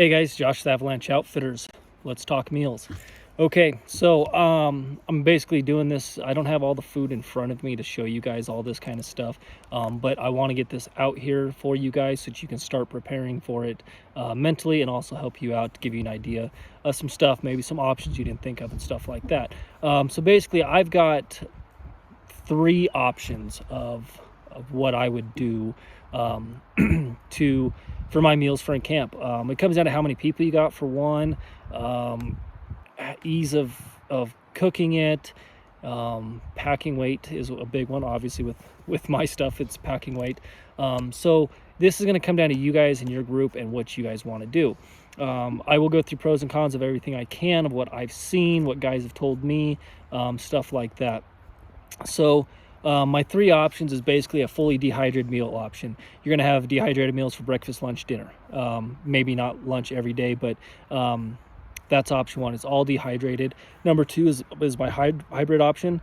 Hey guys, Josh the Avalanche Outfitters. Let's talk meals. Okay, so I'm basically doing this. I don't have all the food in front of me to show you guys all this kind of stuff, but I want to get this out here for you guys so that you can start preparing for it mentally, and also help you out to give you an idea of some stuff, maybe some options you didn't think of and stuff like that. So basically, I've got three options of what I would do for my meals for in camp. It comes down to how many people you got for one, ease of cooking it, packing weight is a big one. Obviously with my stuff, it's packing weight. So this is going to come down to you guys and your group and what you guys want to do. I will go through pros and cons of everything I can, of what I've seen, what guys have told me, stuff like that. So my three options is basically a fully dehydrated meal option. You're going to have dehydrated meals for breakfast, lunch, dinner. Maybe not lunch every day, but that's option one. It's all dehydrated. Number two is my hybrid option.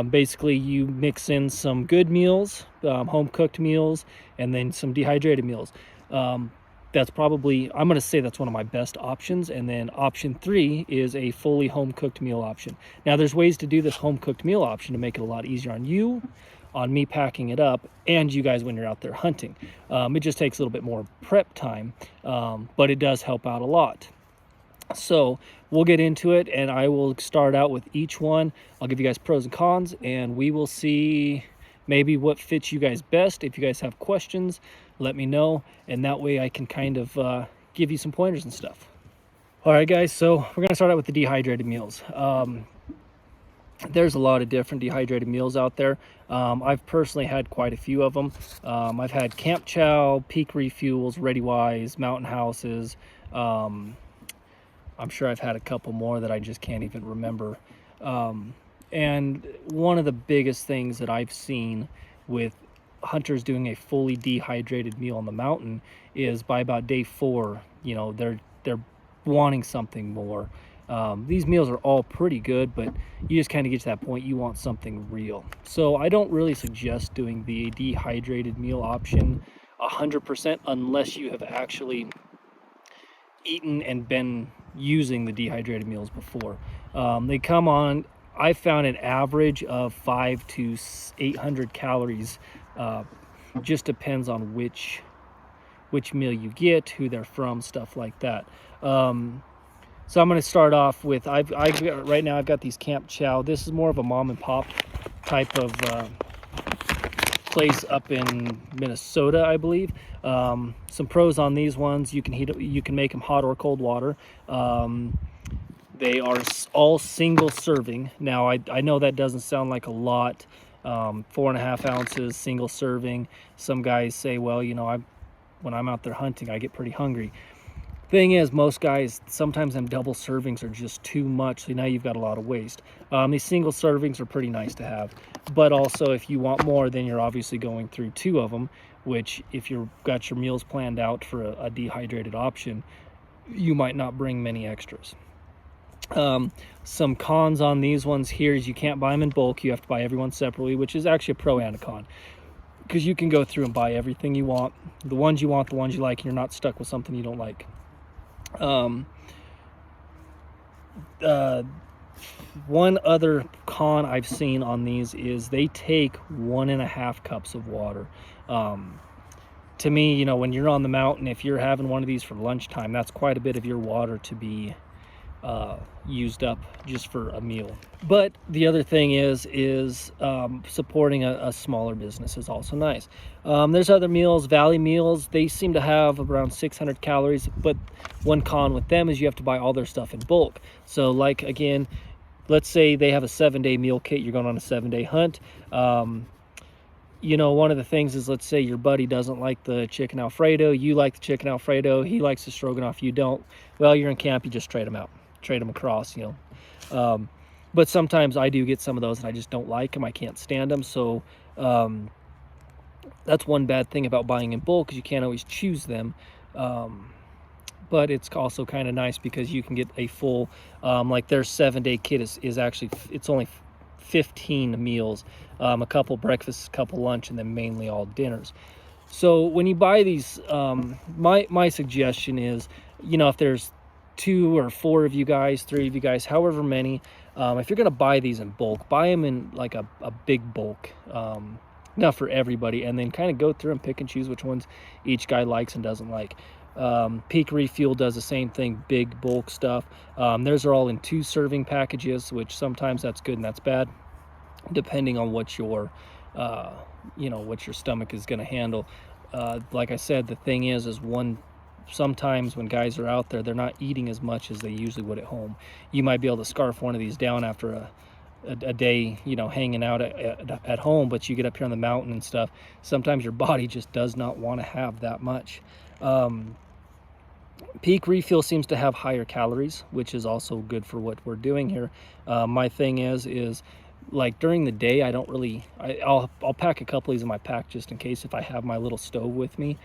Basically, you mix in some good meals, home cooked meals, and then some dehydrated meals. That's probably, I'm going to say that's one of my best options. And then option three is a fully home cooked meal option. Now there's ways to do this home cooked meal option to make it a lot easier on you, on me packing it up, and you guys when you're out there hunting. It just takes a little bit more prep time, but it does help out a lot. So we'll get into it, and I will start out with each one. I'll give you guys pros and cons, and we will see maybe what fits you guys best. If you guys have questions, let me know, and that way I can kind of give you some pointers and stuff. All right, guys, so we're going to start out with the dehydrated meals. There's a lot of different dehydrated meals out there. I've personally had quite a few of them. I've had Camp Chow, Peak Refuels, Ready Wise, Mountain Houses. I'm sure I've had a couple more that I just can't even remember. And one of the biggest things that I've seen with hunters doing a fully dehydrated meal on the mountain is by about day 4, you know, they're wanting something more. These meals are all pretty good, but you just kind of get to that point you want something real. So I don't really suggest doing the dehydrated meal option 100% unless you have actually eaten and been using the dehydrated meals before. They come on, I found an average of 500 to 800 calories. Just depends on which meal you get, who they're from, stuff like that. So I'm going to start off with, right now I've got these Camp Chow. This is more of a mom and pop type of place up in Minnesota, I believe. Some pros on these ones: you can make them hot or cold water. They are all single serving. Now I know that doesn't sound like a lot. 4.5 ounces, single serving. Some guys say, well, you know, when I'm out there hunting, I get pretty hungry. Thing is, most guys, sometimes them double servings are just too much, so now you've got a lot of waste. These single servings are pretty nice to have, but also if you want more, then you're obviously going through 2 of them, which if you've got your meals planned out for a dehydrated option, you might not bring many extras. Some cons on these ones here is you can't buy them in bulk. You have to buy everyone separately, which is actually a pro and a con, because you can go through and buy everything you want, the ones you like, and you're not stuck with something you don't like. One other con I've seen on these is they take 1.5 cups of water. To me, you know, when you're on the mountain, if you're having one of these for lunchtime, that's quite a bit of your water to be used up just for a meal. But the other thing is supporting a smaller business is also nice. There's other meals, Valley meals. They seem to have around 600 calories, but one con with them is you have to buy all their stuff in bulk. So like, again, let's say they have a 7-day meal kit. You're going on a 7-day hunt. You know, one of the things is, let's say your buddy doesn't like the chicken Alfredo, you like the chicken Alfredo, he likes the stroganoff, you don't. Well, you're in camp, you just trade them out, trade them across, you know. But sometimes I do get some of those and I just don't like them, I can't stand them. So that's one bad thing about buying in bulk, because you can't always choose them. But it's also kind of nice because you can get a full, like their 7-day kit is actually, it's only 15 meals, a couple breakfasts, a couple lunch, and then mainly all dinners. So when you buy these, my suggestion is you know, if there's 2 or 4 of you guys, 3 of you guys, however many, if you're going to buy these in bulk, buy them in like a big bulk, enough for everybody, and then kind of go through and pick and choose which ones each guy likes and doesn't like. Peak Refuel does the same thing, big bulk stuff. Theirs are all in 2 serving packages, which sometimes that's good and that's bad, depending on what your you know, what your stomach is going to handle. Like I said, the thing is sometimes when guys are out there, they're not eating as much as they usually would at home. You might be able to scarf one of these down after a day, you know, hanging out at home, but you get up here on the mountain and stuff, sometimes your body just does not want to have that much. Peak Refuel seems to have higher calories, which is also good for what we're doing here. My thing is like during the day, I don't really, I'll pack a couple of these in my pack just in case if I have my little stove with me.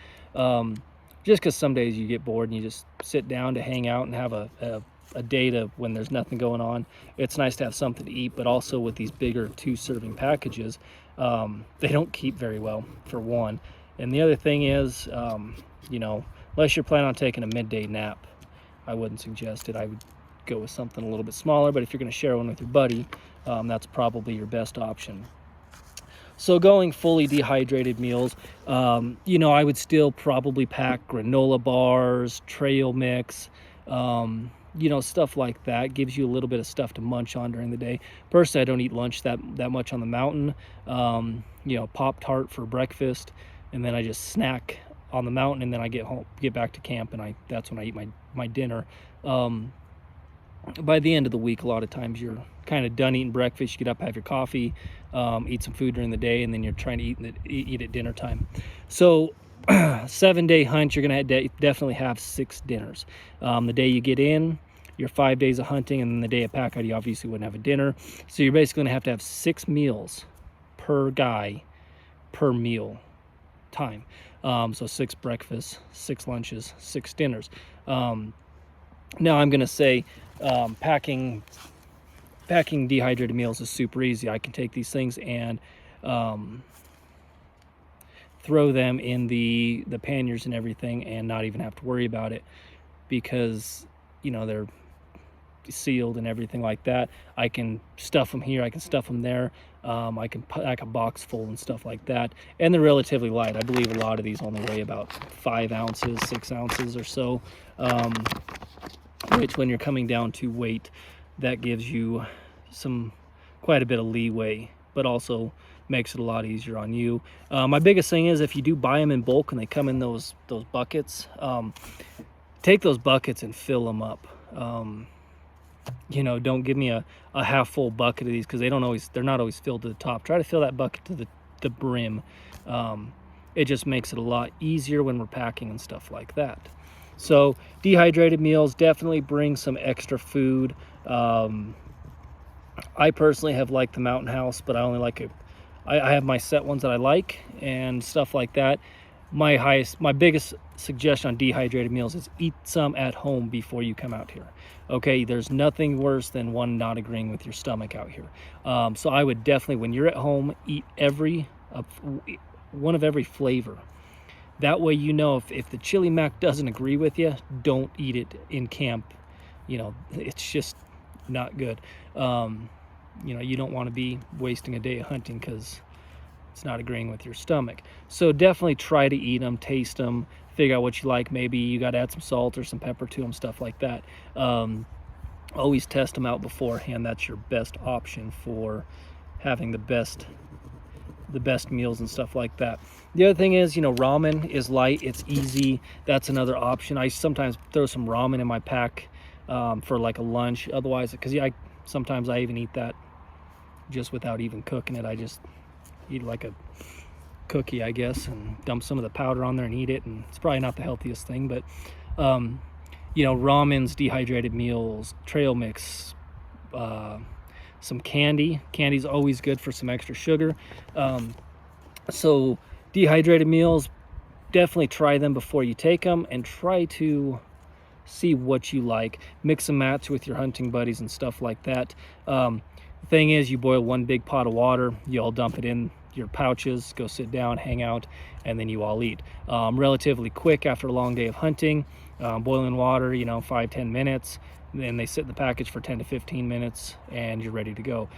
Just because some days you get bored and you just sit down to hang out and have a day to when there's nothing going on. It's nice to have something to eat, but also with these bigger 2 serving packages, they don't keep very well, for one. And the other thing is, you know, unless you're planning on taking a midday nap, I wouldn't suggest it. I would go with something a little bit smaller, but if you're going to share one with your buddy, that's probably your best option. So going fully dehydrated meals, you know, I would still probably pack granola bars, trail mix, you know, stuff like that. Gives you a little bit of stuff to munch on during the day. Personally, I don't eat lunch that much on the mountain. You know, Pop-Tart for breakfast, and then I just snack on the mountain, and then I get back to camp, and that's when I eat my dinner. By the end of the week, a lot of times you're kind of done eating breakfast. You get up, have your coffee, eat some food during the day, and then you're trying to eat at dinner time. So 7-day hunt, you're going to definitely have 6 dinners. The day you get in, your 5 days of hunting, and then the day of pack out, you obviously wouldn't have a dinner. So you're basically going to have 6 meals per guy per meal time. So 6 breakfasts, 6 lunches, 6 dinners. Now I'm going to say packing dehydrated meals is super easy. I can take these things and throw them in the panniers and everything and not even have to worry about it, because, you know, they're sealed and everything like that. I can stuff them here, I can stuff them there. I can pack a box full and stuff like that, and they're relatively light. I believe a lot of these only weigh about 5 ounces, 6 ounces or so, which when you're coming down to weight, that gives you quite a bit of leeway, but also makes it a lot easier on you. My biggest thing is if you do buy them in bulk and they come in those buckets, take those buckets and fill them up. You know, don't give me a half full bucket of these, because they're not always filled to the top. Try to fill that bucket to the brim. It just makes it a lot easier when we're packing and stuff like that. So dehydrated meals, definitely bring some extra food. I personally have liked the Mountain House, but I only like it. I have my set ones that I like and stuff like that. My biggest suggestion on dehydrated meals is eat some at home before you come out here. Okay, there's nothing worse than one not agreeing with your stomach out here. So I would definitely, when you're at home, eat one of every flavor. That way, you know, if the chili mac doesn't agree with you, don't eat it in camp. You know, it's just not good. You know, you don't want to be wasting a day of hunting because it's not agreeing with your stomach. So definitely try to eat them, taste them, figure out what you like. Maybe you got to add some salt or some pepper to them, stuff like that. Always test them out beforehand. That's your best option for having the best meals and stuff like that. The other thing is, you know, ramen is light, it's easy. That's another option. I sometimes throw some ramen in my pack for like a lunch. Otherwise, because sometimes I even eat that just without even cooking it. I just eat like a cookie, I guess, and dump some of the powder on there and eat it. And it's probably not the healthiest thing, but you know, ramens, dehydrated meals, trail mix, some candy. Candy's always good for some extra sugar. So dehydrated meals, definitely try them before you take them, and try to see what you like. Mix and match with your hunting buddies and stuff like that. The thing is, you boil one big pot of water, you all dump it in your pouches, go sit down, hang out, and then you all eat. Relatively quick after a long day of hunting. boiling water, 5-10 minutes. Then they sit in the package for 10 to 15 minutes and you're ready to go.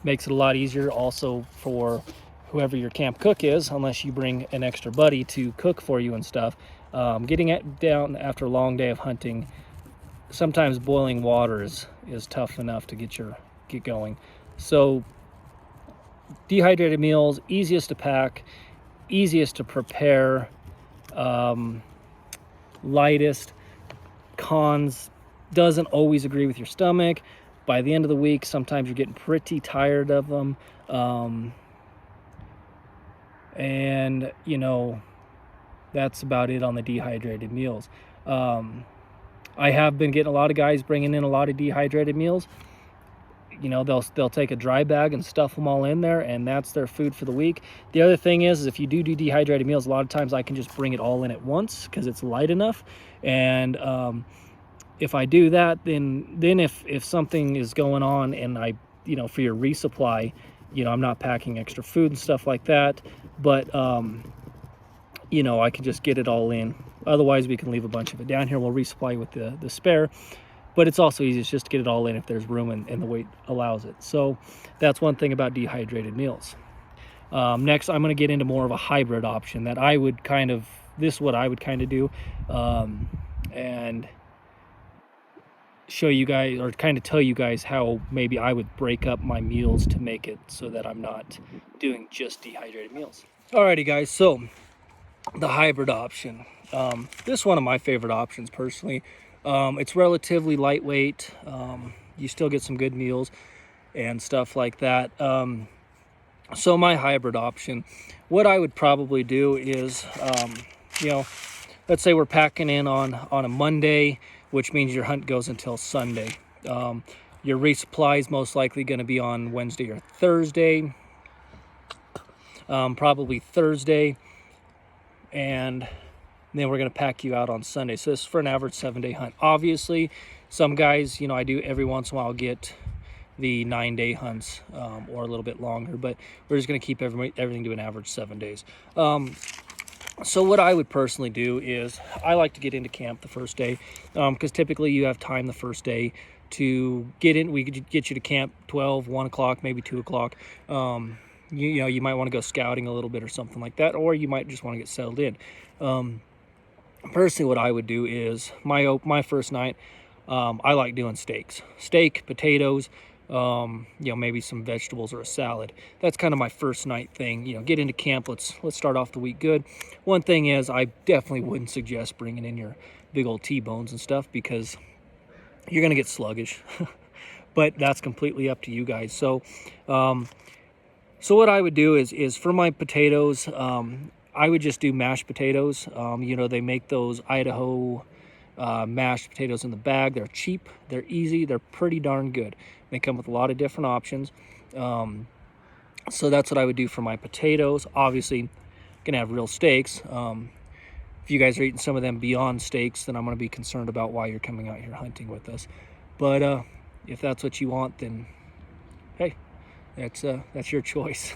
Makes it a lot easier also for whoever your camp cook is, unless you bring an extra buddy to cook for you and stuff. Getting it down after a long day of hunting, sometimes boiling water is tough enough to get going. So dehydrated meals, easiest to pack, easiest to prepare, lightest. Cons, doesn't always agree with your stomach. By the end of the week, sometimes you're getting pretty tired of them. And that's about it on the dehydrated meals. I have been getting a lot of guys bringing in a lot of dehydrated meals. They'll take a dry bag and stuff them all in there, and that's their food for the week. The other thing is if you do dehydrated meals, a lot of times I can just bring it all in at once because it's light enough. And if I do that, then if something is going on and I, for your resupply, I'm not packing extra food and stuff like that, but I can just get it all in. Otherwise, we can leave a bunch of it down here. We'll resupply with the spare. But it's also easiest just to get it all in if there's room and the weight allows it. So that's one thing about dehydrated meals. Next, I'm going to get into more of a hybrid option that I would this is what I would kind of do, and show you guys, or kind of tell you guys how maybe I would break up my meals to make it so that I'm not doing just dehydrated meals. Alrighty guys, so the hybrid option. This is one of my favorite options personally. It's relatively lightweight. You still get some good meals and stuff like that. So my hybrid option, what I would probably do is, let's say we're packing in on a Monday, which means your hunt goes until Sunday. Your resupply is most likely going to be on Wednesday or Thursday, probably Thursday, and then we're going to pack you out on Sunday. So this is for an average 7-day hunt. Obviously, some guys, I do every once in a while get the 9-day hunts, or a little bit longer, but we're just going to keep everything to an average 7 days. So what I would personally do is I like to get into camp the first day, because typically you have time the first day to get in. We could get you to camp 12, 1 o'clock, maybe 2 o'clock. You might want to go scouting a little bit or something like that, or you might just want to get settled in. Personally, what I would do is my first night, I like doing steak, potatoes, maybe some vegetables or a salad. That's kind of my first night thing. Get into camp. Let's start off the week good. One thing is, I definitely wouldn't suggest bringing in your big old T-bones and stuff, because you're gonna get sluggish. But that's completely up to you guys. So what I would do is for my potatoes, I would just do mashed potatoes. They make those Idaho mashed potatoes in the bag. They're cheap, they're easy, they're pretty darn good. They come with a lot of different options. So that's what I would do for my potatoes. Obviously, gonna have real steaks. If you guys are eating some of them beyond steaks, then I'm gonna be concerned about why you're coming out here hunting with us. But if that's what you want, then hey, that's your choice.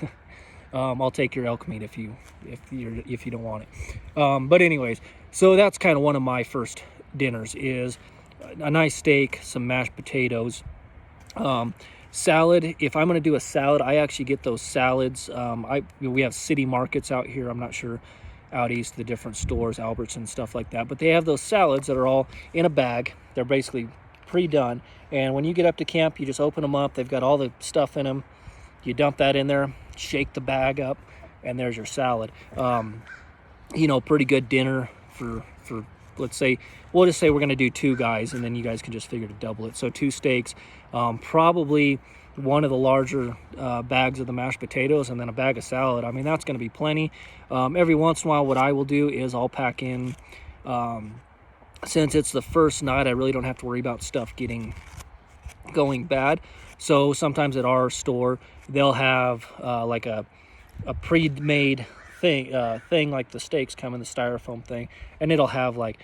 I'll take your elk meat if you don't want it. But anyways, so that's kind of one of my first dinners, is a nice steak, some mashed potatoes, salad. If I'm going to do a salad, I actually get those salads. We have city markets out here. I'm not sure out east, the different stores, Alberts and stuff like that, but they have those salads that are all in a bag. They're basically pre-done, and when you get up to camp, you just open them up. They've got all the stuff in them. You dump that in there, shake the bag up, and there's your salad. Pretty good dinner for let's say, we'll just say we're going to do 2 guys, and then you guys can just figure to double it. So 2 steaks, probably one of the larger bags of the mashed potatoes, and then a bag of salad. I mean, that's going to be plenty. Every once in a while, what I will do is I'll pack in, since it's the first night, I really don't have to worry about stuff going bad. So sometimes at our store, they'll have like a pre-made thing like the steaks come in the styrofoam thing, and it'll have like,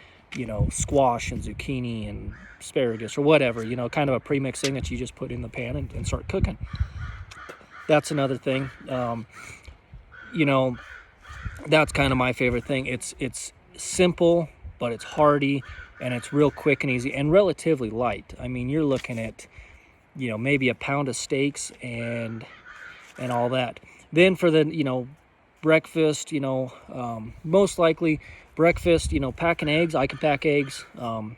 squash and zucchini and asparagus or whatever, kind of a pre-mix thing that you just put in the pan and start cooking. That's another thing. That's kind of my favorite thing. It's simple, but it's hearty and it's real quick and easy and relatively light. I mean, you're looking at, you know, maybe a pound of steaks and all that. Then for the, you know, breakfast, you know, most likely breakfast, you know, packing eggs. I can pack eggs. Got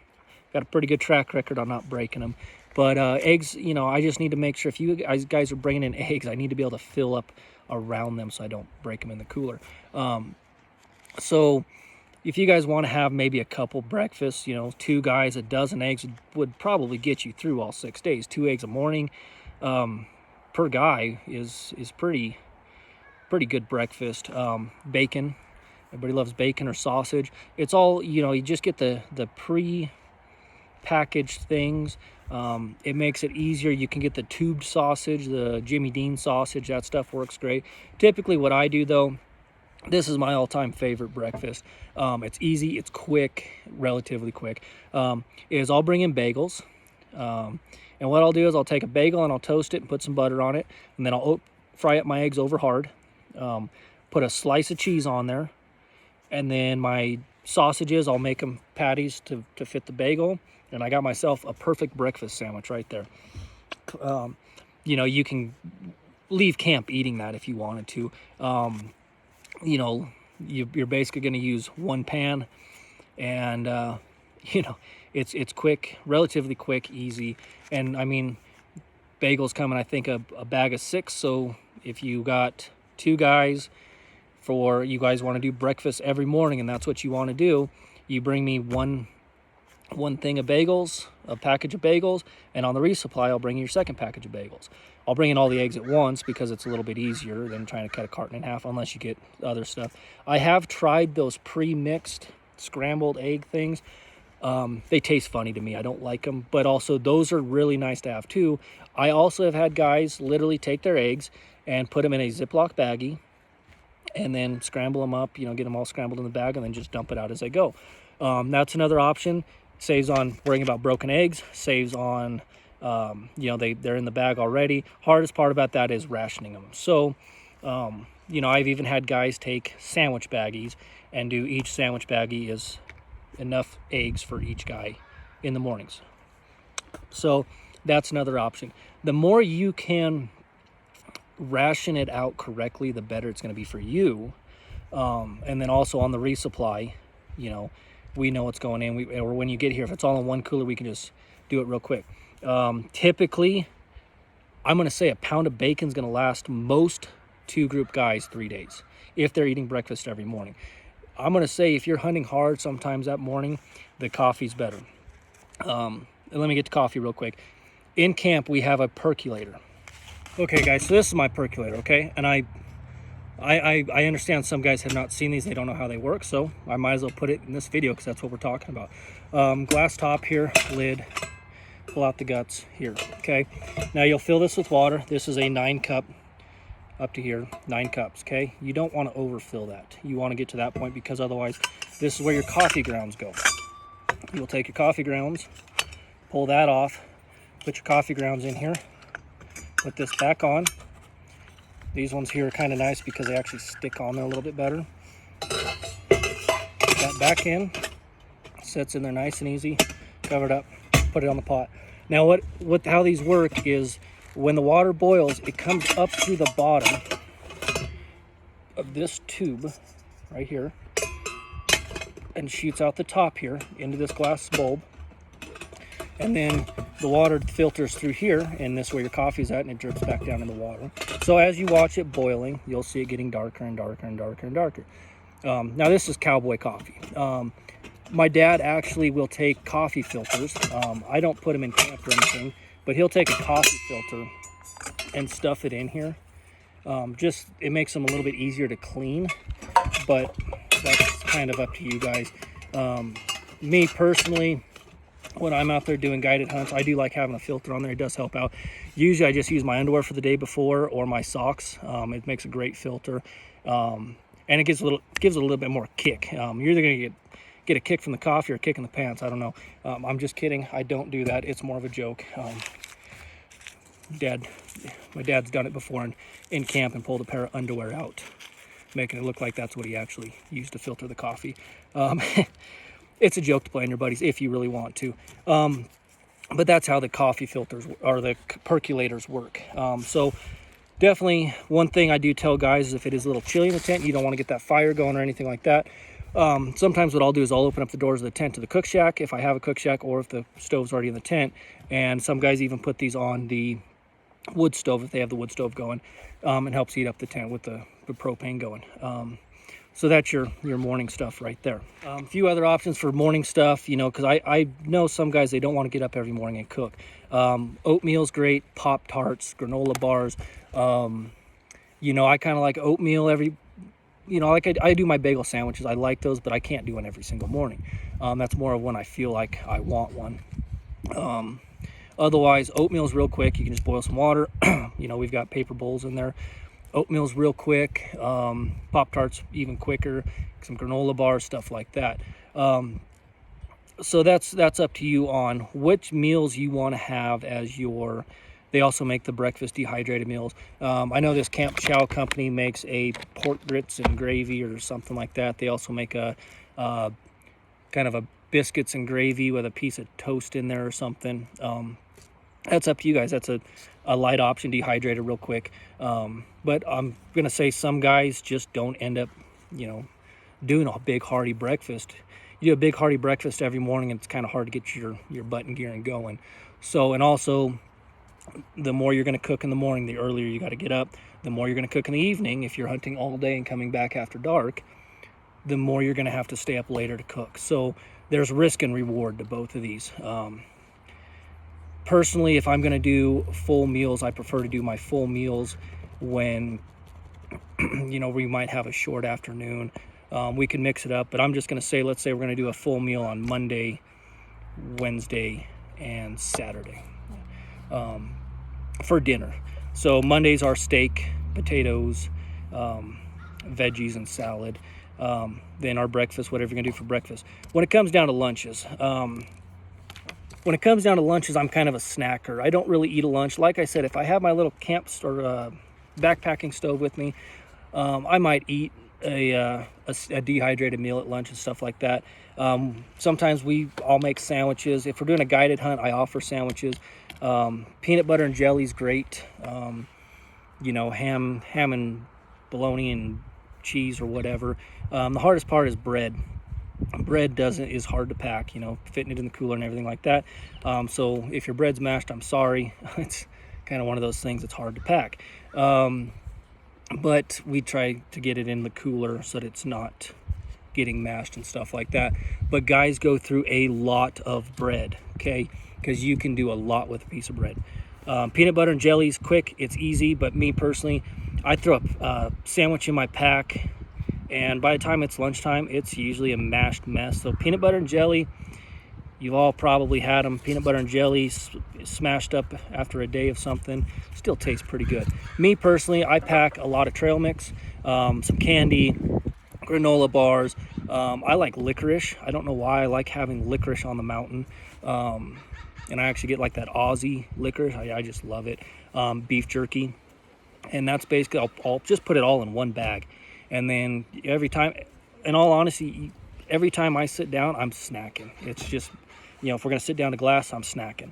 a pretty good track record on not breaking them. But eggs, you know, I just need to make sure if you guys are bringing in eggs, I need to be able to fill up around them so I don't break them in the cooler. So if you guys want to have maybe a couple breakfasts, you know, 2 guys, a dozen eggs would probably get you through all 6 days. 2 eggs a morning per guy is pretty good breakfast. Bacon, everybody loves bacon or sausage. It's all, you know, you just get the pre-packaged things. It makes it easier. You can get the tubed sausage, the Jimmy Dean sausage. That stuff works great. Typically what I do though, this is my all-time favorite breakfast. It's easy, it's quick, relatively quick, is I'll bring in bagels. And what I'll do is I'll take a bagel and I'll toast it and put some butter on it. And then I'll fry up my eggs over hard. Put a slice of cheese on there. And then my sausages, I'll make them patties to fit the bagel. And I got myself a perfect breakfast sandwich right there. You know, you can leave camp eating that if you wanted to. You know, you're basically going to use 1 pan, and you know, it's quick, relatively quick, easy. And I mean, bagels come in, I think, a bag of 6. So if you got 2 guys, for you guys want to do breakfast every morning, and that's what you want to do, you bring me one thing of bagels, a package of bagels, and on the resupply, I'll bring you your second package of bagels. I'll bring in all the eggs at once because it's a little bit easier than trying to cut a carton in half unless you get other stuff. I have tried those pre-mixed scrambled egg things. They taste funny to me. I don't like them, but also those are really nice to have too. I also have had guys literally take their eggs and put them in a Ziploc baggie and then scramble them up, you know, get them all scrambled in the bag and then just dump it out as they go. That's another option. Saves on worrying about broken eggs, saves on, you know, they're in the bag already. Hardest part about that is rationing them. So, you know, I've even had guys take sandwich baggies and do each sandwich baggie is enough eggs for each guy in the mornings. So that's another option. The more you can ration it out correctly, the better it's going to be for you. And then also on the resupply, you know, we know what's going in. Or when you get here, if it's all in one cooler, we can just do it real quick. Typically, I'm going to say a pound of bacon is going to last most 2-group guys 3 days if they're eating breakfast every morning. I'm going to say if you're hunting hard sometimes that morning, the coffee's better. And let me get to coffee real quick. In camp, we have a percolator. Okay, guys, so this is my percolator, okay? And I understand some guys have not seen these. They don't know how they work, so I might as well put it in this video because that's what we're talking about. Glass top here, lid, pull out the guts here, okay? Now you'll fill this with water. This is a 9 cup, up to here, 9 cups, okay? You don't want to overfill that. You want to get to that point because otherwise this is where your coffee grounds go. You'll take your coffee grounds, pull that off, put your coffee grounds in here, put this back on. These ones here are kind of nice because they actually stick on there a little bit better. Put that back in, sits in there nice and easy, cover it up, put it on the pot. Now how these work is when the water boils, it comes up through the bottom of this tube right here and shoots out the top here into this glass bulb. And then the water filters through here, and this is where your coffee's at, and it drips back down in the water. So as you watch it boiling, you'll see it getting darker and darker and darker and darker. Now this is cowboy coffee. My dad actually will take coffee filters. I don't put them in camp or anything, but he'll take a coffee filter and stuff it in here. It makes them a little bit easier to clean, but that's kind of up to you guys. Me personally, when I'm out there doing guided hunts, I do like having a filter on there. It does help out. Usually I just use my underwear for the day before or my socks. It makes a great filter. And it gives a little bit more kick. You're either going to get a kick from the coffee or a kick in the pants. I don't know. I'm just kidding. I don't do that. It's more of a joke. My dad's done it before in camp and pulled a pair of underwear out, making it look like that's what he actually used to filter the coffee. it's a joke to blend your buddies if you really want to. But that's how the coffee filters or the percolators work. So definitely one thing I do tell guys is if it is a little chilly in the tent, you don't want to get that fire going or anything like that. Sometimes what I'll do is I'll open up the doors of the tent to the cook shack if I have a cook shack, or if the stove's already in the tent. And some guys even put these on the wood stove if they have the wood stove going, and helps heat up the tent with the propane going. So that's your morning stuff right there. A few other options for morning stuff, you know, because I know some guys, they don't want to get up every morning and cook. Oatmeal's great, Pop-Tarts, granola bars. You know, I kind of like oatmeal like I do my bagel sandwiches. I like those, but I can't do one every single morning. That's more of when I feel like I want one. Otherwise, oatmeal's real quick. You can just boil some water. You know, we've got paper bowls in there. Oatmeal's real quick. Pop-Tarts even quicker. Some granola bars, stuff like that. So that's up to you on which meals you want to have as your. They also make the breakfast dehydrated meals. I know this Camp Chow company makes a pork grits and gravy or something like that. They also make a kind of a biscuits and gravy with a piece of toast in there or something. That's up to you guys. That's a light option, dehydrated real quick. But I'm gonna say some guys just don't end up, you know, doing a big hearty breakfast. You do a big hearty breakfast every morning, and it's kind of hard to get your butt and gear and going. So, and also, the more you're going to cook in the morning, the earlier you got to get up. The more you're going to cook in the evening, if you're hunting all day and coming back after dark, the more you're going to have to stay up later to cook. So there's risk and reward to both of these. Personally, if I'm going to do full meals, I prefer to do my full meals when, you know, we might have a short afternoon. We can mix it up, but I'm just going to say, let's say we're going to do a full meal on Monday, Wednesday, and Saturday for dinner. So Monday's our steak, potatoes, veggies, and salad. Then our breakfast, whatever you're going to do for breakfast. When it comes down to lunches, I'm kind of a snacker. I don't really eat a lunch. Like I said, if I have my little camp or backpacking stove with me, I might eat a dehydrated meal at lunch and stuff like that. Sometimes I'll make sandwiches. If we're doing a guided hunt, I offer sandwiches. Peanut butter and jelly's great. You know, ham and bologna and cheese or whatever. The hardest part is bread. Bread is hard to pack, you know, fitting it in the cooler and everything like that. So if your bread's mashed, I'm sorry. It's kind of one of those things that's hard to pack. But we try to get it in the cooler so that it's not getting mashed and stuff like that. But guys go through a lot of bread, okay? Because you can do a lot with a piece of bread. Peanut butter and jelly is quick, it's easy, but me personally, I throw a sandwich in my pack, and by the time it's lunchtime, it's usually a mashed mess. So peanut butter and jelly, you've all probably had them. Peanut butter and jelly smashed up after a day of something, still tastes pretty good. Me personally, I pack a lot of trail mix, some candy, granola bars. I like licorice. I don't know why I like having licorice on the mountain. And I actually get like that Aussie licorice. I just love it. Beef jerky. And that's basically, I'll just put it all in one bag. And then every time, in all honesty, every time I sit down, I'm snacking. It's just, you know, if we're going to sit down to glass, I'm snacking.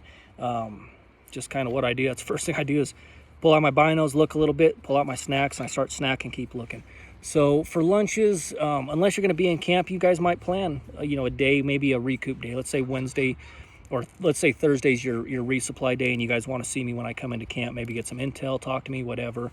Just kind of what I do. That's the first thing I do is pull out my binos, look a little bit, pull out my snacks, and I start snacking, keep looking. So for lunches, unless you're going to be in camp, you guys might plan, you know, a day, maybe a recoup day. Let's say Wednesday, or let's say Thursday's your resupply day, and you guys want to see me when I come into camp, maybe get some intel, talk to me, whatever.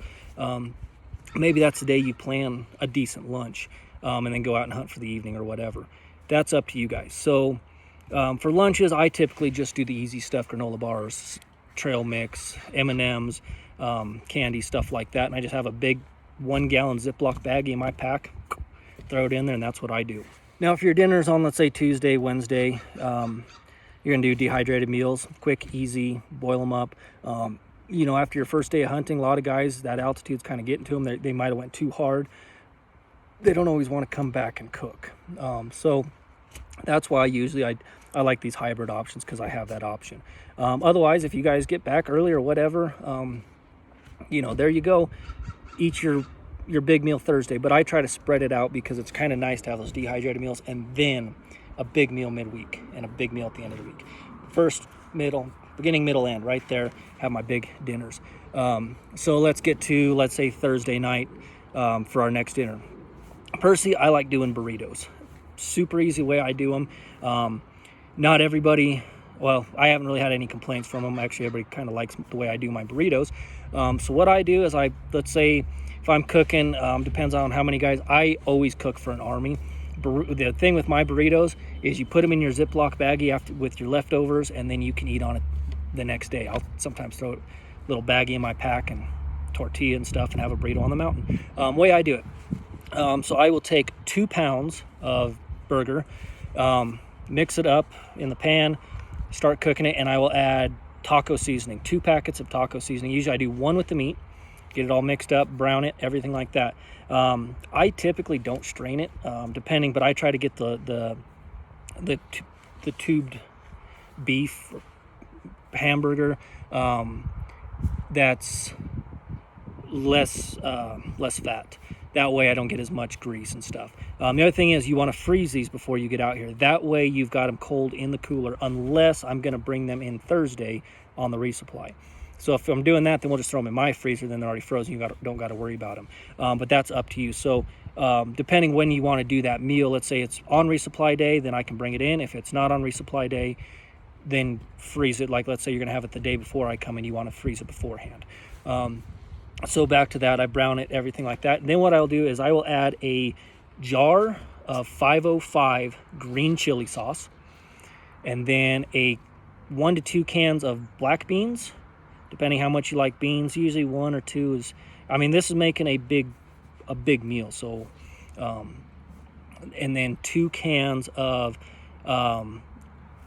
Maybe that's the day you plan a decent lunch, and then go out and hunt for the evening or whatever. That's up to you guys. So for lunches, I typically just do the easy stuff, granola bars, trail mix, M&Ms, candy, stuff like that. And I just have a big 1 gallon Ziploc baggie in my pack, throw it in there, and that's what I do. Now, if your dinner's on, let's say Tuesday, Wednesday, you're gonna do dehydrated meals, quick, easy, boil them up. You know, after your first day of hunting, a lot of guys, that altitude's kind of getting to them. They might have went too hard. They don't always want to come back and cook. So that's why usually I like these hybrid options, because I have that option. Otherwise, if you guys get back early or whatever, you know, there you go. Eat your big meal Thursday. But I try to spread it out, because it's kind of nice to have those dehydrated meals and then a big meal midweek and a big meal at the end of the week. First, middle, beginning, middle, end, right there, have my big dinners. So let's get to, let's say, Thursday night for our next dinner. Personally, I like doing burritos. Super easy way I do them. Not everybody, well, I haven't really had any complaints from them. Actually, everybody kind of likes the way I do my burritos. So what I do is let's say if I'm cooking, depends on how many guys, I always cook for an army. The thing with my burritos is you put them in your Ziploc baggie with your leftovers, and then you can eat on it the next day. I'll sometimes throw a little baggie in my pack and tortilla and stuff and have a burrito on the mountain. Way I do it. So I will take 2 pounds of burger, mix it up in the pan, start cooking it, and I will add taco seasoning, 2 packets of taco seasoning. Usually I do 1 with the meat, get it all mixed up, brown it, everything like that. I typically don't strain it, depending, but I try to get the tubed beef hamburger that's less fat. That way I don't get as much grease and stuff. The other thing is you want to freeze these before you get out here. That way you've got them cold in the cooler, unless I'm going to bring them in Thursday on the resupply. So if I'm doing that, then we'll just throw them in my freezer. Then they're already frozen. You don't got to worry about them. But that's up to you. So depending when you want to do that meal, let's say it's on resupply day, then I can bring it in. If it's not on resupply day, then freeze it. Like let's say you're going to have it the day before I come in, you want to freeze it beforehand. So back to that, I brown it, everything like that. And then what I'll do is I will add a jar of 505 green chili sauce, and then 1 to 2 cans of black beans, depending how much you like beans. Usually 1 or 2 is, I mean, this is making a big meal. So, and then 2 cans of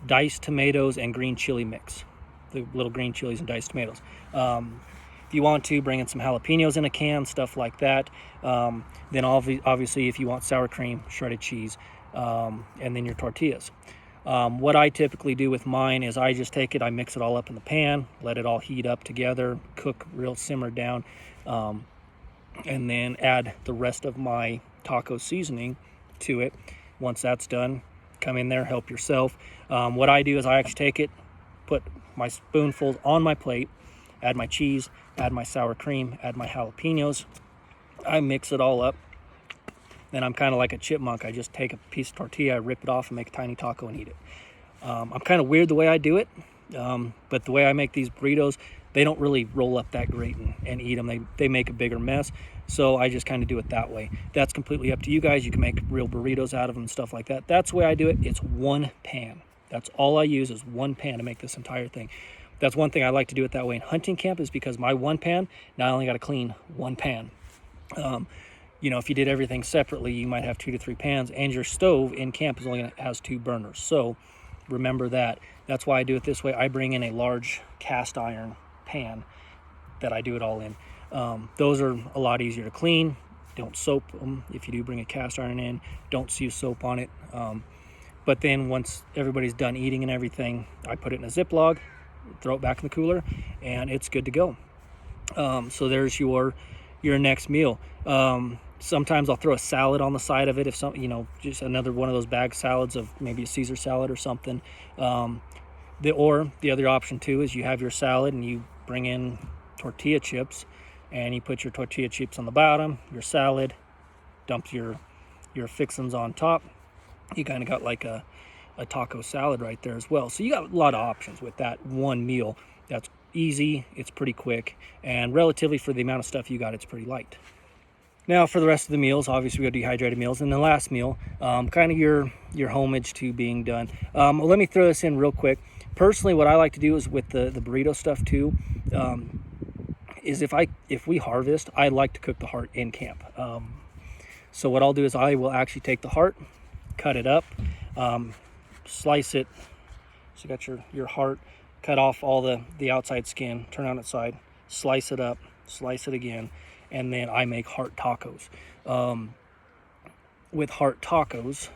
diced tomatoes and green chili mix, the little green chilies and diced tomatoes. If you want to, bring in some jalapenos in a can, stuff like that. Then obviously if you want sour cream, shredded cheese, and then your tortillas. What I typically do with mine is I just take it, I mix it all up in the pan, let it all heat up together, cook real simmered down, and then add the rest of my taco seasoning to it. Once that's done, come in there, help yourself. What I do is I actually take it, put my spoonfuls on my plate, add my cheese, add my sour cream, add my jalapenos. I mix it all up. Then I'm kind of like a chipmunk. I just take a piece of tortilla, I rip it off, and make a tiny taco and eat it. I'm kind of weird the way I do it, but the way I make these burritos, they don't really roll up that great and eat them. They make a bigger mess, so I just kind of do it that way. That's completely up to you guys. You can make real burritos out of them and stuff like that. That's the way I do it. It's 1 pan. That's all I use is 1 pan to make this entire thing. That's one thing I like to do it that way in hunting camp, is because my 1 pan, now I only got to clean 1 pan. You know, if you did everything separately, you might have 2 to 3 pans, and your stove in camp has 2 burners. So remember that. That's why I do it this way. I bring in a large cast iron pan that I do it all in. Those are a lot easier to clean. Don't soap them. If you do bring a cast iron in, don't use soap on it. But then once everybody's done eating and everything, I put it in a Ziploc, throw it back in the cooler, and it's good to go. So there's your next meal. Sometimes I'll throw a salad on the side of it, if some, just another one of those bag salads of maybe a Caesar salad or something. The other option too is you have your salad and you bring in tortilla chips, and you put your tortilla chips on the bottom, your salad, dump your fixins on top. You kind of got like a taco salad right there as well. So you got a lot of options with that one meal. That's easy, it's pretty quick, and relatively for the amount of stuff you got, it's pretty light. Now for the rest of the meals, obviously we got dehydrated meals, and the last meal, kind of your homage to being done. Let me throw this in real quick. Personally, what I like to do is with the burrito stuff too, is if we harvest, I like to cook the heart in camp. So what I'll do is I will actually take the heart, cut it up, slice it. So you got your heart, cut off all the outside skin, turn on its side, slice it up, slice it again, and then I make heart tacos. With heart tacos,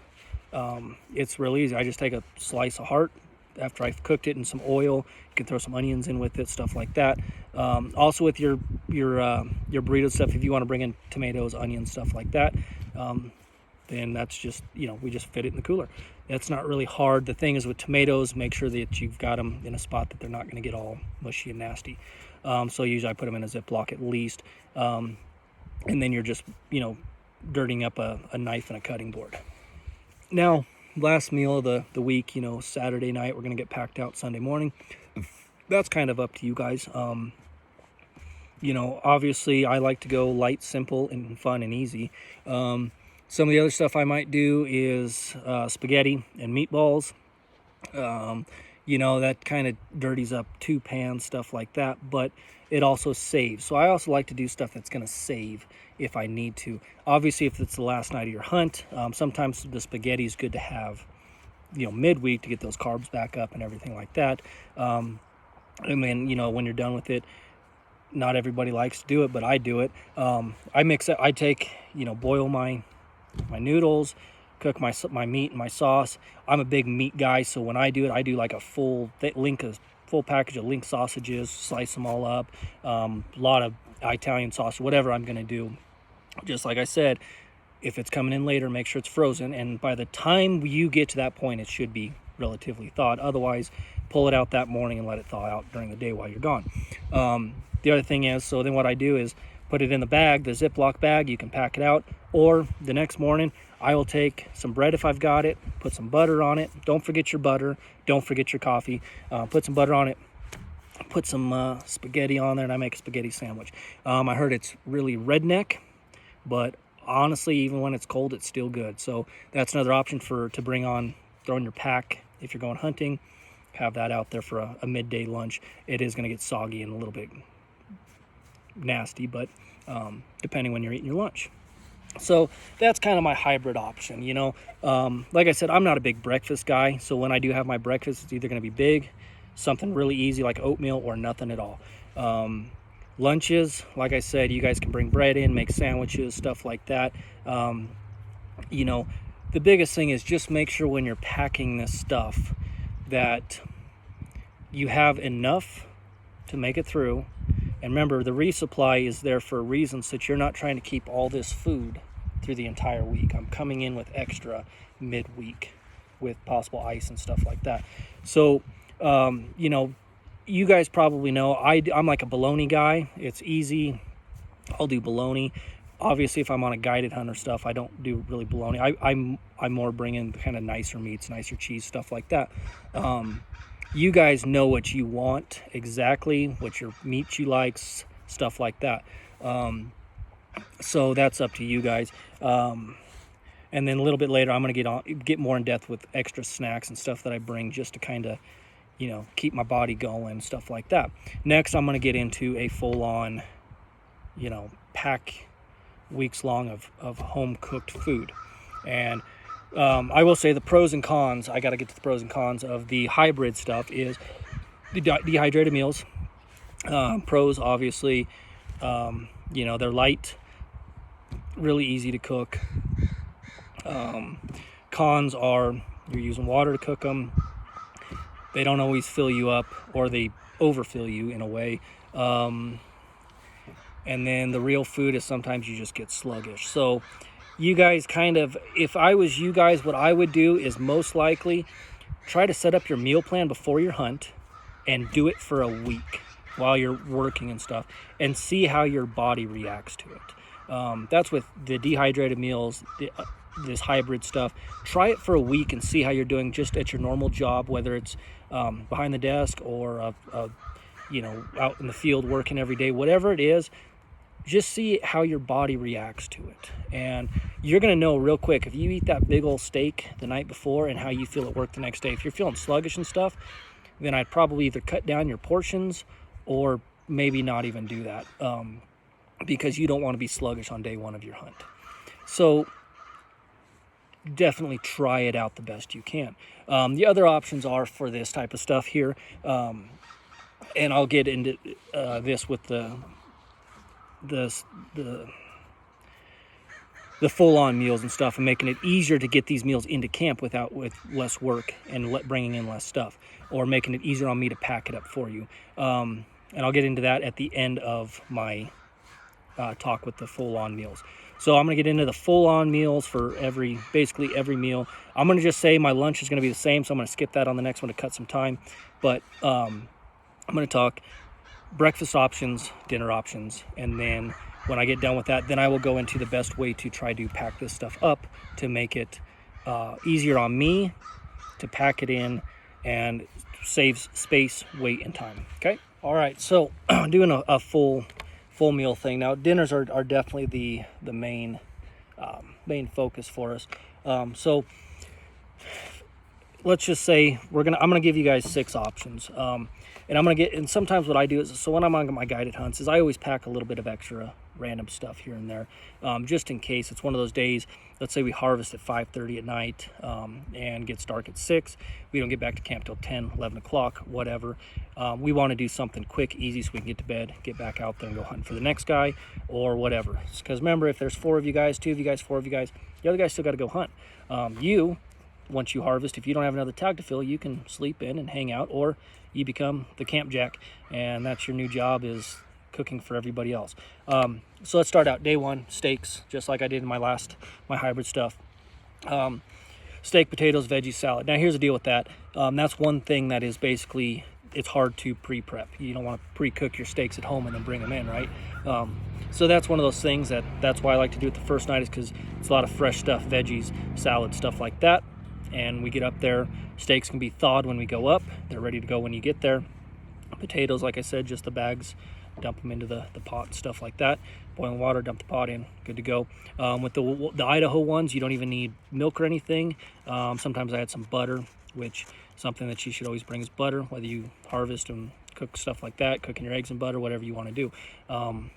it's real easy. I just take a slice of heart after I've cooked it in some oil. You can throw some onions in with it, stuff like that. Also with your burrito stuff, if you want to bring in tomatoes, onions, stuff like that, then that's just, we just fit it in the cooler. That's not really hard. The thing is with tomatoes, make sure that you've got them in a spot that they're not going to get all mushy and nasty. So usually I put them in a Ziploc at least. And then you're just, dirtying up a knife and a cutting board. Now, last meal of the week, Saturday night, we're going to get packed out Sunday morning. That's kind of up to you guys. Obviously I like to go light, simple, and fun and easy. Some of the other stuff I might do is spaghetti and meatballs. That kind of dirties up 2 pans, stuff like that, but it also saves. So I also like to do stuff that's going to save if I need to. Obviously, if it's the last night of your hunt, sometimes the spaghetti is good to have, midweek to get those carbs back up and everything like that. And then, when you're done with it, not everybody likes to do it, but I do it. I mix it. I take, boil my noodles, cook my meat and my sauce. I'm a big meat guy, so when I do it, I do like a full package of link sausages, slice them all up, a lot of Italian sauce, whatever I'm gonna do. Just like I said, if it's coming in later, make sure it's frozen, and by the time you get to that point, it should be relatively thawed. Otherwise, pull it out that morning and let it thaw out during the day while you're gone. The other thing is, so then what I do is put it in the bag, the Ziploc bag. You can pack it out, or the next morning I will take some bread if I've got it, put some butter on it. Don't forget your butter. Don't forget your coffee. Put some butter on it. Put some spaghetti on there, and I make a spaghetti sandwich. I heard it's really redneck, but honestly, even when it's cold, it's still good. So that's another option to bring on, throw in your pack if you're going hunting. Have that out there for a midday lunch. It is going to get soggy and a little bit nasty, but depending when you're eating your lunch. So that's kind of my hybrid option. Like I said, I'm not a big breakfast guy, so when I do have my breakfast, it's either going to be big, something really easy like oatmeal, or nothing at all. Lunches, like I said, you guys can bring bread in, make sandwiches, stuff like that. The biggest thing is just make sure when you're packing this stuff that you have enough to make it through. And remember, the resupply is there for a reason, so that you're not trying to keep all this food through the entire week. I'm coming in with extra midweek with possible ice and stuff like that. So, you guys probably know I'm like a bologna guy. It's easy. I'll do bologna. Obviously, if I'm on a guided hunt or stuff, I don't do really bologna. I more bring in kind of nicer meats, nicer cheese, stuff like that. You guys know what you want exactly, what your meat you like, stuff like that. So that's up to you guys. And then a little bit later, I'm going to get more in depth with extra snacks and stuff that I bring just to kind of, keep my body going, stuff like that. Next, I'm going to get into a full-on, pack weeks long of home-cooked food. And I will say the pros and cons, I got to get to the pros and cons of the hybrid stuff is the dehydrated meals. Pros, obviously, they're light, really easy to cook. Cons are you're using water to cook them. They don't always fill you up, or they overfill you in a way. And then the real food is sometimes you just get sluggish. So you guys if I was you guys, what I would do is most likely try to set up your meal plan before your hunt and do it for a week while you're working and stuff, and see how your body reacts to it. That's with the dehydrated meals, this hybrid stuff. Try it for a week and see how you're doing just at your normal job, whether it's behind the desk or out in the field working every day, whatever it is. Just see how your body reacts to it. And you're going to know real quick if you eat that big old steak the night before and how you feel at work the next day. If you're feeling sluggish and stuff, then I'd probably either cut down your portions or maybe not even do that, because you don't want to be sluggish on day one of your hunt. So definitely try it out the best you can. The other options are for this type of stuff here, and I'll get into this with the full-on meals and stuff, and making it easier to get these meals into camp with less work and bringing in less stuff, or making it easier on me to pack it up for you. And I'll get into that at the end of my talk with the full-on meals. So I'm going to get into the full-on meals for basically every meal. I'm going to just say my lunch is going to be the same, so I'm going to skip that on the next one to cut some time. But I'm going to talk breakfast options, dinner options, and then when I get done with that, then I will go into the best way to try to pack this stuff up to make it easier on me to pack it in and saves space, weight, and time. Okay. All right. So doing a full meal thing. Now dinners are definitely the main focus for us. So let's just say I'm gonna give you guys 6 options. And sometimes what I do is, so when I'm on my guided hunts, is I always pack a little bit of extra random stuff here and there, just in case. It's one of those days, let's say we harvest at 5:30 at night, and gets dark at 6. We don't get back to camp till 10, 11 o'clock, whatever. We want to do something quick, easy, so we can get to bed, get back out there and go hunt for the next guy or whatever. Because remember, if there's 4 of you guys, 2 of you guys, 4 of you guys, the other guys still got to go hunt. Once you harvest, if you don't have another tag to fill, you can sleep in and hang out, or you become the camp jack, and that's your new job, is cooking for everybody else. So let's start out. Day 1, steaks, just like I did in my hybrid stuff. Steak, potatoes, veggies, salad. Now here's the deal with that. That's one thing that is basically, it's hard to pre-prep. You don't want to pre-cook your steaks at home and then bring them in, right? So that's one of those things that's why I like to do it the first night, is because it's a lot of fresh stuff, veggies, salad, stuff like that. And we get up there, steaks can be thawed when we go up. They're ready to go when you get there. Potatoes, like I said, just the bags, dump them into the pot and stuff like that. Boiling water, dump the pot in, good to go. With the Idaho ones, you don't even need milk or anything. Sometimes I add some butter, which something that you should always bring is butter, whether you harvest and cook stuff like that, cooking your eggs in butter, whatever you want to do.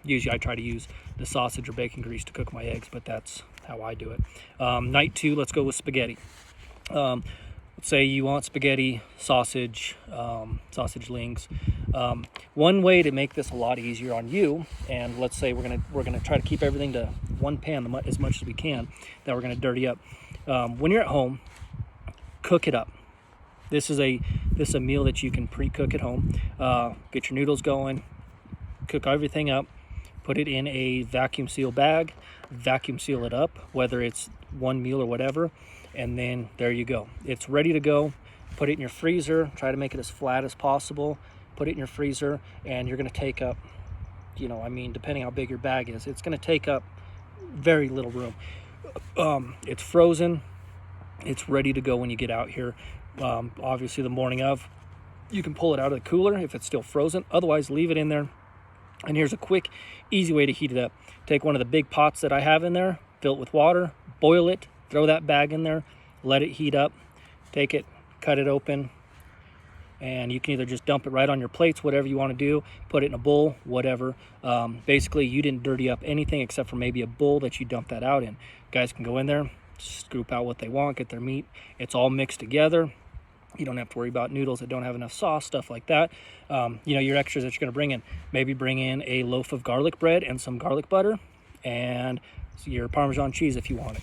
Usually I try to use the sausage or bacon grease to cook my eggs, but that's how I do it. Night 2, let's go with spaghetti. Let's say you want spaghetti, sausage links. One way to make this a lot easier on you, and let's say we're gonna try to keep everything to one pan as much as we can, that we're gonna dirty up. When you're at home, cook it up. This is a meal that you can pre-cook at home. Get your noodles going, cook everything up, put it in a vacuum seal bag, vacuum seal it up, whether it's one meal or whatever. And then there you go. It's ready to go. Put it in your freezer. Try to make it as flat as possible. Put it in your freezer, and you're going to take up, depending how big your bag is, it's going to take up very little room. It's frozen. It's ready to go when you get out here. Obviously, the morning of, you can pull it out of the cooler if it's still frozen. Otherwise, leave it in there. And here's a quick, easy way to heat it up. Take one of the big pots that I have in there, fill it with water, boil it, throw that bag in there, let it heat up, take it, cut it open, and you can either just dump it right on your plates, whatever you want to do, put it in a bowl, whatever. Basically, you didn't dirty up anything except for maybe a bowl that you dump that out in. Guys can go in there, scoop out what they want, get their meat. It's all mixed together. You don't have to worry about noodles that don't have enough sauce, stuff like that. Your extras that you're going to bring in, maybe bring in a loaf of garlic bread and some garlic butter, and your Parmesan cheese if you want it.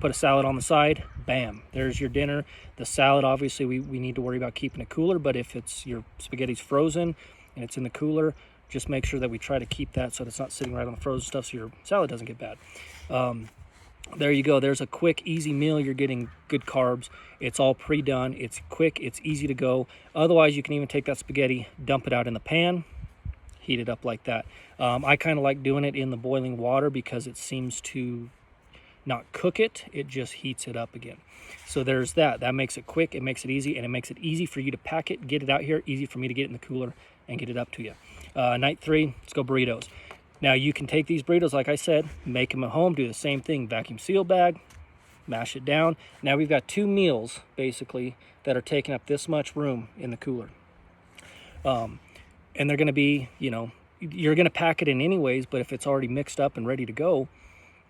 Put a salad on the side, bam, there's your dinner. The salad, obviously, we need to worry about keeping it cooler, but if it's your spaghetti's frozen and it's in the cooler, just make sure that we try to keep that so that it's not sitting right on the frozen stuff so your salad doesn't get bad. There you go. There's a quick, easy meal. You're getting good carbs. It's all pre-done. It's quick. It's easy to go. Otherwise, you can even take that spaghetti, dump it out in the pan, heat it up like that. I kind of like doing it in the boiling water because it seems to not cook it, it just heats it up again. So there's that makes it quick, it makes it easy, and it makes it easy for you to pack it, get it out here, easy for me to get it in the cooler and get it up to you. Night 3, let's go burritos. Now you can take these burritos, like I said, make them at home, do the same thing, vacuum seal bag, mash it down. Now we've got 2 meals basically that are taking up this much room in the cooler. And they're going to be, you're going to pack it in anyways, but if it's already mixed up and ready to go,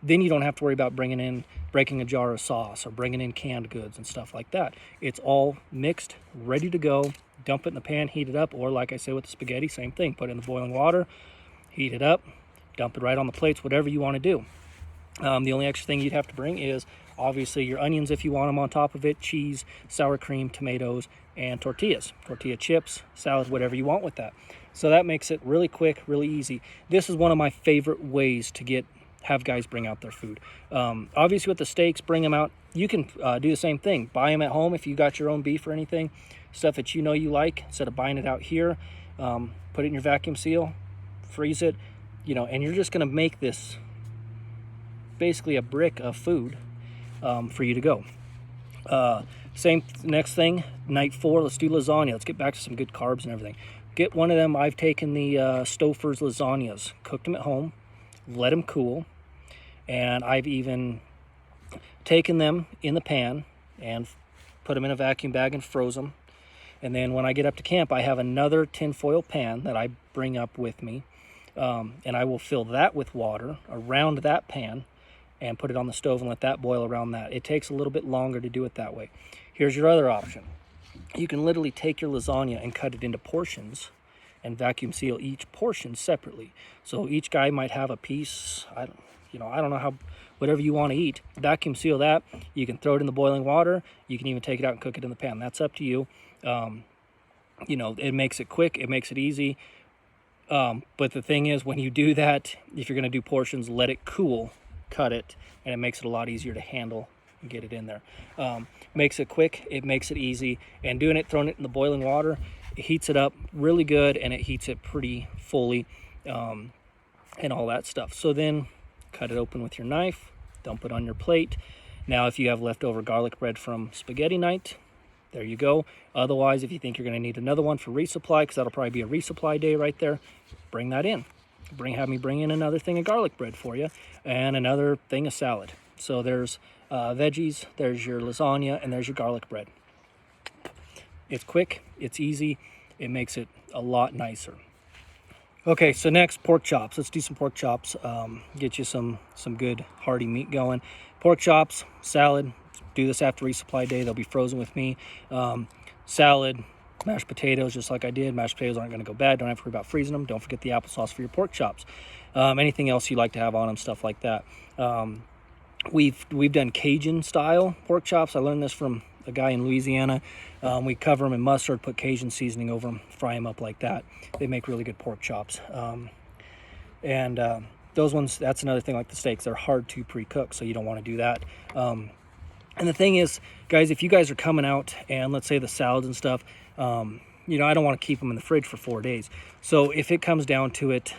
then you don't have to worry about breaking a jar of sauce or bringing in canned goods and stuff like that. It's all mixed, ready to go. Dump it in the pan, heat it up, or like I said with the spaghetti, same thing. Put it in the boiling water, heat it up, dump it right on the plates, whatever you want to do. The only extra thing you'd have to bring is obviously your onions if you want them on top of it, cheese, sour cream, tomatoes, and tortillas. Tortilla chips, salad, whatever you want with that. So that makes it really quick, really easy. This is one of my favorite ways to get have guys bring out their food. Obviously with the steaks, bring them out. You can do the same thing. Buy them at home if you got your own beef or anything, stuff that you know you like, instead of buying it out here. Put it in your vacuum seal, freeze it, and you're just gonna make this basically a brick of food for you to go. Next thing, night 4, let's do lasagna. Let's get back to some good carbs and everything. Get one of them. I've taken the Stouffer's lasagnas, cooked them at home, let them cool, and I've even taken them in the pan and put them in a vacuum bag and froze them. And then when I get up to camp, I have another tinfoil pan that I bring up with me, and I will fill that with water around that pan and put it on the stove and let that boil around that. It takes a little bit longer to do it that way. Here's your other option. You can literally take your lasagna and cut it into portions and vacuum seal each portion separately. So each guy might have a piece, I don't know how, whatever you want to eat. Vacuum seal that. You can throw it in the boiling water. You can even take it out and cook it in the pan. That's up to you. It makes it quick. It makes it easy. But the thing is, when you do that, if you're going to do portions, let it cool, cut it, and it makes it a lot easier to handle and get it in there. Makes it quick, it makes it easy, and throwing it in the boiling water, it heats it up really good, and it heats it pretty fully, and all that stuff. So then cut it open with your knife, dump it on your plate. Now if you have leftover garlic bread from spaghetti night, there you go. Otherwise, if you think you're going to need another one for resupply, because that'll probably be a resupply day right there, bring that in. Have me bring in another thing of garlic bread for you and another thing of salad. So there's veggies, there's your lasagna, and there's your garlic bread. It's quick, it's easy, it makes it a lot nicer. Okay, so next, pork chops. Let's do some pork chops. Get you some good hearty meat going. Pork chops, salad. Do this after resupply day. They'll be frozen with me. Salad, mashed potatoes, just like I did. Mashed potatoes aren't going to go bad. Don't have to worry about freezing them. Don't forget the applesauce for your pork chops. Anything else you like to have on them, stuff like that. We've done Cajun style pork chops. I learned this from a guy in Louisiana. We cover them in mustard, put Cajun seasoning over them, fry them up like that. They make really good pork chops. Those ones, that's another thing like the steaks. They're hard to pre-cook, so you don't want to do that. And the thing is, guys, if you guys are coming out and let's say the salads and stuff, I don't want to keep them in the fridge for 4 days. So if it comes down to it,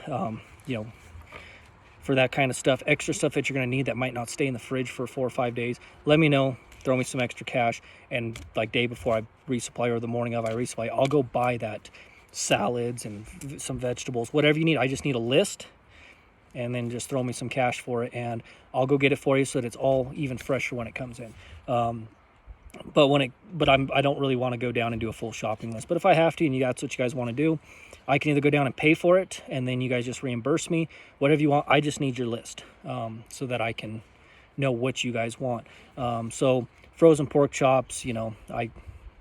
for that kind of stuff, extra stuff that you're going to need that might not stay in the fridge for 4 or 5 days, let me know. Throw me some extra cash, and like day before I resupply or the morning of I resupply, I'll go buy that salads and some vegetables, whatever you need. I just need a list, and then just throw me some cash for it, and I'll go get it for you so that it's all even fresher when it comes in. I don't really want to go down and do a full shopping list. But if I have to, and that's what you guys want to do, I can either go down and pay for it, and then you guys just reimburse me, whatever you want. I just need your list so that I can know what you guys want. So frozen pork chops,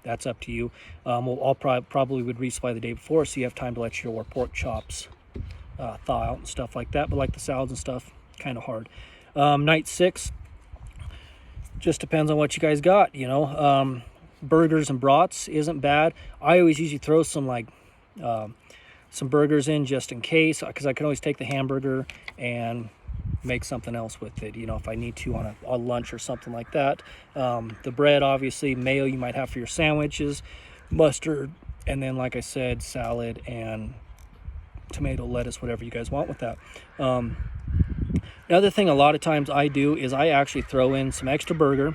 that's up to you. I'll probably would resupply the day before, so you have time to let your pork chops thaw out and stuff like that. But like the salads and stuff, kind of hard. Night 6, just depends on what you guys got. Burgers and brats isn't bad. I always usually throw some burgers in just in case, because I can always take the hamburger and make something else with it, if I need to on a lunch or something like that. The bread, obviously, mayo you might have for your sandwiches, mustard, and then like I said, salad and tomato, lettuce, whatever you guys want with that. Another thing a lot of times I do is I actually throw in some extra burger,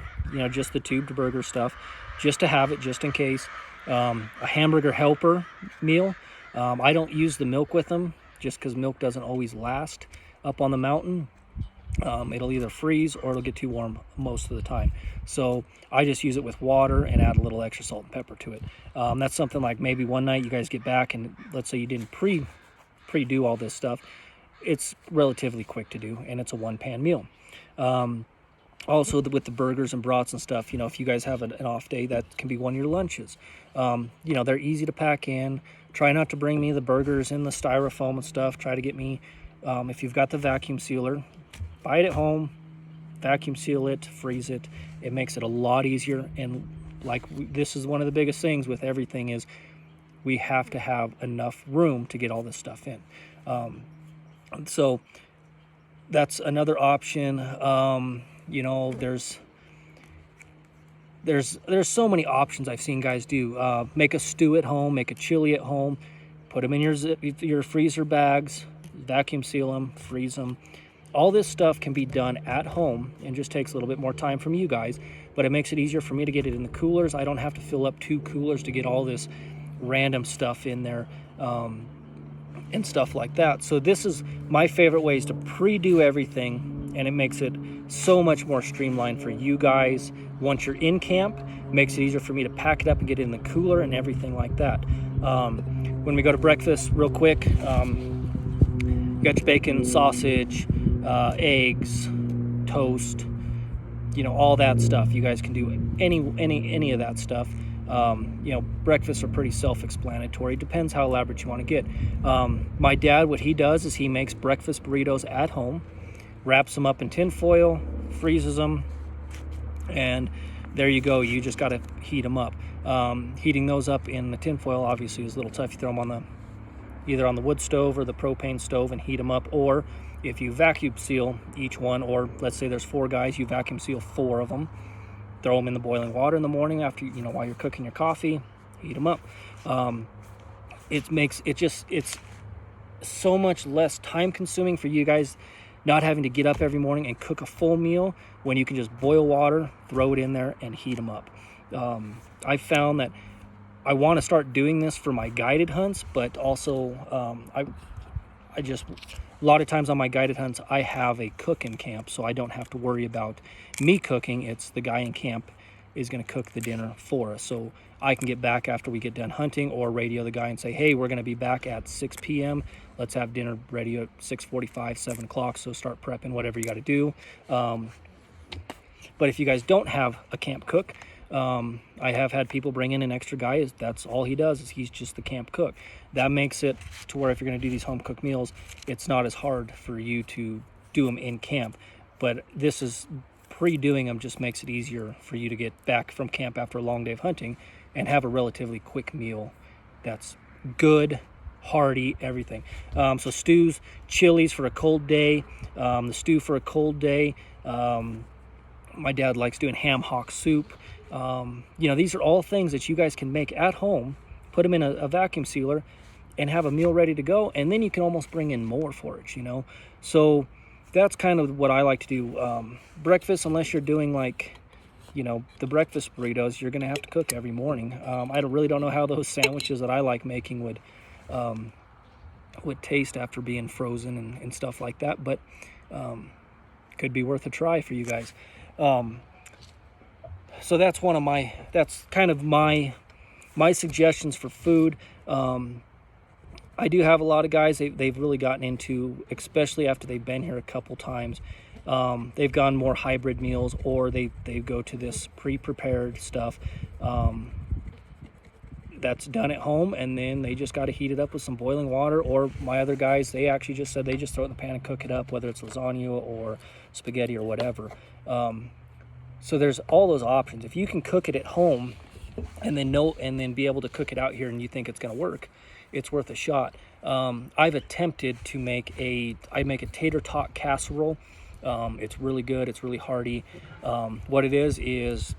just the tubed burger stuff, just to have it, just in case. A hamburger helper meal. I don't use the milk with them, just because milk doesn't always last up on the mountain. It'll either freeze or it'll get too warm most of the time. So I just use it with water and add a little extra salt and pepper to it. That's something like maybe one night you guys get back and let's say you didn't pre-do all this stuff. It's relatively quick to do, and it's a one-pan meal. Also, with the burgers and brats and stuff, if you guys have an off day, that can be one of your lunches. They're easy to pack in. Try not to bring me the burgers in the styrofoam and stuff. Try to get me, if you've got the vacuum sealer, buy it at home, vacuum seal it, freeze it. It makes it a lot easier. And this is one of the biggest things with everything is we have to have enough room to get all this stuff in. So that's another option. You know, there's so many options I've seen guys do. Make a stew at home, make a chili at home, put them in your freezer bags, vacuum seal them, freeze them. All this stuff can be done at home and just takes a little bit more time from you guys, but it makes it easier for me to get it in the coolers. I don't have to fill up 2 coolers to get all this random stuff in there, and stuff like that. So this is my favorite way, is to pre-do everything, and it makes it so much more streamlined for you guys. Once you're in camp, it makes it easier for me to pack it up and get it in the cooler and everything like that. When we go to breakfast, real quick, you got your bacon, sausage, eggs, toast, you know, all that stuff. You guys can do any of that stuff. You know, breakfasts are pretty self-explanatory. Depends how elaborate you want to get. My dad, what he does is he makes breakfast burritos at home, wraps them up in tin foil, freezes them, and there you go. You just got to heat them up. Heating those up in the tin foil obviously is a little tough. You throw them on either on the wood stove or the propane stove and heat them up, or if you vacuum seal each one, or let's say there's 4 guys, you vacuum seal 4 of them, throw them in the boiling water in the morning after, you know, while you're cooking your coffee, heat them up. It's so much less time consuming for you guys, not having to get up every morning and cook a full meal, when you can just boil water, throw it in there, and heat them up. I found that I want to start doing this for my guided hunts, but also I just, a lot of times on my guided hunts, I have a cook in camp, so I don't have to worry about me cooking. It's the guy in camp is going to cook the dinner for us. So I can get back after we get done hunting, or radio the guy and say, hey, we're going to be back at 6 p.m. Let's have dinner ready at 6:45, 7 o'clock. So start prepping whatever you got to do. But if you guys don't have a camp cook, I have had people bring in an extra guy. That's all he does, is he's just the camp cook. That makes it to where if you're going to do these home cooked meals, it's not as hard for you to do them in camp. But this is pre-doing them just makes it easier for you to get back from camp after a long day of hunting and have a relatively quick meal that's good, hearty, everything. So stews, chilies for a cold day, the stew for a cold day. My dad likes doing ham hock soup. You know, these are all things that you guys can make at home, put them in a vacuum sealer, and have a meal ready to go, and then you can almost bring in more forage, you know. So that's kind of what I like to do. Breakfast, unless you're doing like, you know, the breakfast burritos, you're gonna have to cook every morning. I really don't know how those sandwiches that I like making would taste after being frozen and stuff like that, but could be worth a try for you guys. So that's kind of my suggestions for food. I do have a lot of guys, they've really gotten into, especially after they've been here a couple times, they've gone more hybrid meals, or they go to this pre-prepared stuff that's done at home, and then they just got to heat it up with some boiling water. Or my other guys, they actually just said they just throw it in the pan and cook it up, whether it's lasagna or spaghetti or whatever. So there's all those options. If you can cook it at home and then be able to cook it out here, and you think it's going to work, it's worth a shot. I've attempted to make a tater tot casserole. It's really good. It's really hearty. What it is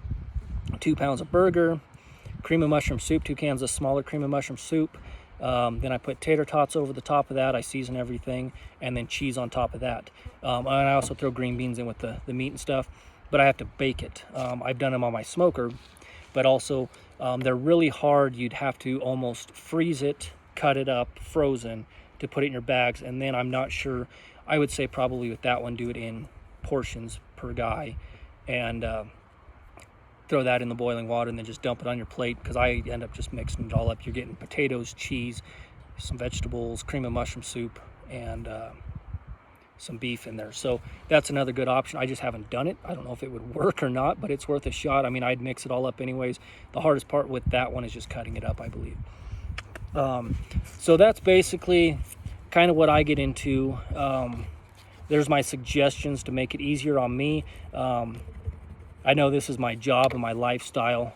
2 pounds of burger, cream of mushroom soup, 2 cans of smaller cream of mushroom soup. Then I put tater tots over the top of that. I season everything, and then cheese on top of that. And I also throw green beans in with the meat and stuff, but I have to bake it. I've done them on my smoker, but also they're really hard. You'd have to almost freeze it, cut it up, frozen, to put it in your bags. And then I'm not sure, I would say probably with that one, do it in portions per guy, and throw that in the boiling water, and then just dump it on your plate, because I end up just mixing it all up. You're getting potatoes, cheese, some vegetables, cream of mushroom soup, and some beef in there. So that's another good option. I just haven't done it. I don't know if it would work or not, but it's worth a shot. I mean, I'd mix it all up anyways. The hardest part with that one is just cutting it up, I believe. So that's basically kind of what I get into. There's my suggestions to make it easier on me. I know this is my job and my lifestyle,